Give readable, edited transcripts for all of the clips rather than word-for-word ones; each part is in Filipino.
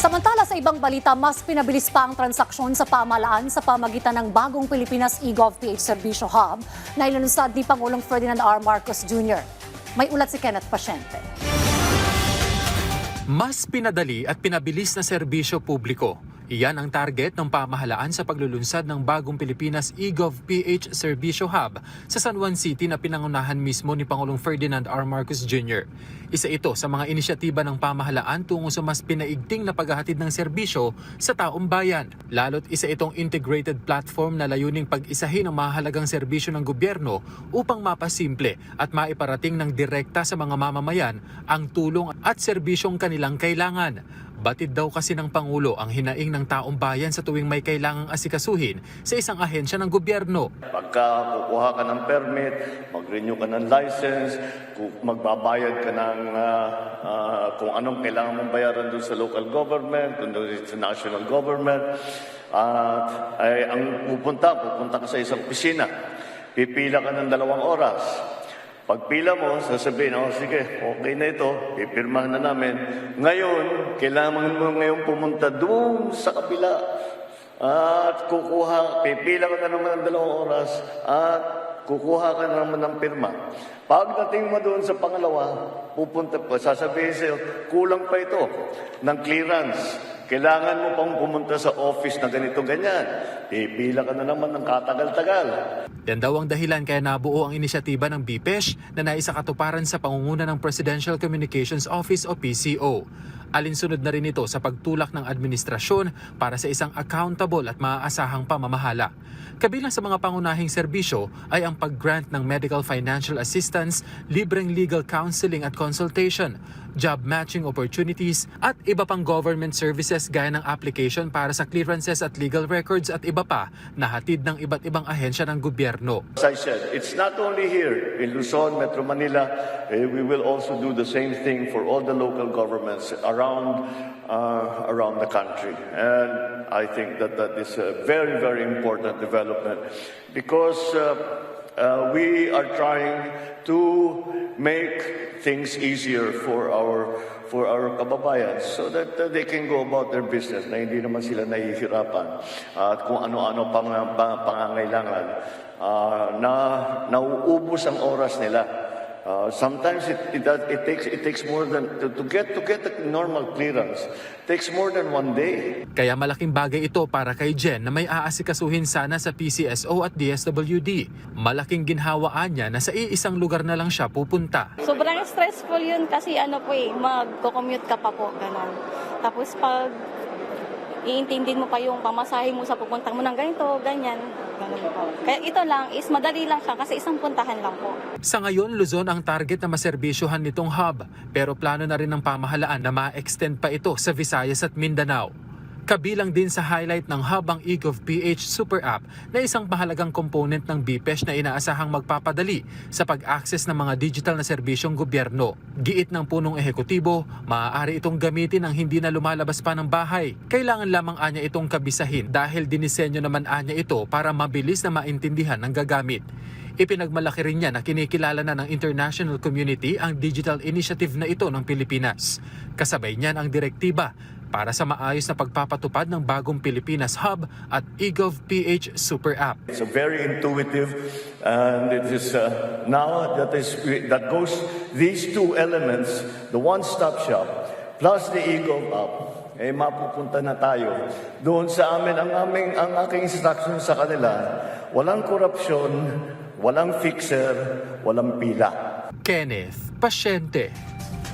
Samantala sa ibang balita, mas pinabilis pa ang transaksyon sa pamahalaan sa pamagitan ng bagong Pilipinas eGov.ph Serbisyo Hub na ilalunsad ni Pangulong Ferdinand R. Marcos Jr. May ulat si Kenneth Pasyente. Mas pinadali at pinabilis na serbisyo publiko. Iyan ang target ng pamahalaan sa paglulunsad ng bagong Pilipinas eGov.ph Serbisyo Hub sa San Juan City na pinangunahan mismo ni Pangulong Ferdinand R. Marcos Jr. Isa ito sa mga inisyatiba ng pamahalaan tungo sa mas pinaigting na paghahatid ng serbisyo sa taong bayan. Lalo't isa itong integrated platform na layuning pag-isahin ang mahalagang serbisyo ng gobyerno upang mapasimple at maiparating ng direkta sa mga mamamayan ang tulong at serbisyong kanilang kailangan. Batid daw kasi ng Pangulo ang hinaing ng taong bayan sa tuwing may kailangang asikasuhin sa isang ahensya ng gobyerno. Pagka kukuha ka ng permit, mag-renew ka ng license, magbabayad ka ng kung anong kailangan mong bayaran doon sa local government, doon sa national government, ay ang pupunta ka sa isang opisina, pipila ka ng 2 oras. Pagpila mo, sasabihin, sige, okay na ito, pipirmahan na namin. Ngayon, kailangan mo ngayon pumunta doon sa kabila at pipila ka na naman ng 2 oras at kukuha ka na naman ng pirma. Pagdating mo doon sa pangalawa, sasabihin sa'yo, kulang pa ito ng clearance. Kailangan mo pang pumunta sa office na ganito-ganyan. Pipila ka na naman ng katagal-tagal. Yan daw ang dahilan kaya nabuo ang inisyatiba ng BPESH na naisakatuparan sa pangunguna ng Presidential Communications Office o PCO. Alinsunod na rin ito sa pagtulak ng administrasyon para sa isang accountable at maaasahang pamamahala. Kabilang sa mga pangunahing serbisyo ay ang pag-grant ng medical financial assistance, libreng legal counseling at consultation, job matching opportunities at iba pang government services gaya ng application para sa clearances at legal records at iba pa na hatid ng iba't ibang ahensya ng gobyerno. As I said, it's not only here in Luzon, Metro Manila, we will also do the same thing for all the local governments around the country. And I think that is a very, very important development because we are trying to make things easier for our kababayan so that they can go about their business na hindi naman sila nahihirapan at kung ano-ano pangangailangan na nauubos ang oras nila. Sometimes it takes more than to get the normal clearance. Takes more than 1 day. Kaya malaking bagay ito para kay Jen na may aasikasuhin sana sa PCSO at DSWD. Malaking ginhawaan niya na sa iisang lugar na lang siya pupunta. Sobrang stressful yun kasi magko-commute ka pa po, ganun. Tapos pag iintindihin mo pa yung pamasahe mo sa pupunta mo ng ganito, ganyan. Ganun po. Kaya ito lang is madali lang siya kasi isang puntahan lang po. Sa ngayon, Luzon ang target na maserbisyohan nitong hub. Pero plano na rin ng pamahalaan na ma-extend pa ito sa Visayas at Mindanao. Kabilang din sa highlight ng hub ang eGov.ph Super App na isang mahalagang component ng BPESH na inaasahang magpapadali sa pag-access ng mga digital na serbisyong gobyerno. Giit ng punong ehekutibo, maaari itong gamitin ng hindi na lumalabas pa ng bahay. Kailangan lamang anya itong kabisahin dahil dinisenyo naman anya ito para mabilis na maintindihan ng gagamit. Ipinagmalaki rin niya na kinikilala na ng international community ang digital initiative na ito ng Pilipinas. Kasabay niyan ang direktiba para sa maayos na pagpapatupad ng bagong Pilipinas Hub at eGov.ph Super App. It's a very intuitive and it is now that goes these 2 elements, the one-stop shop plus the eGov app. Mapupunta na tayo doon sa amin ang aking instruction sa kanila. Walang korupsyon, walang fixer, walang pila. Kenneth Pasyente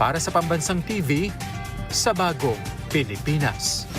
para sa Pambansang TV sa Bagong Pilipinas.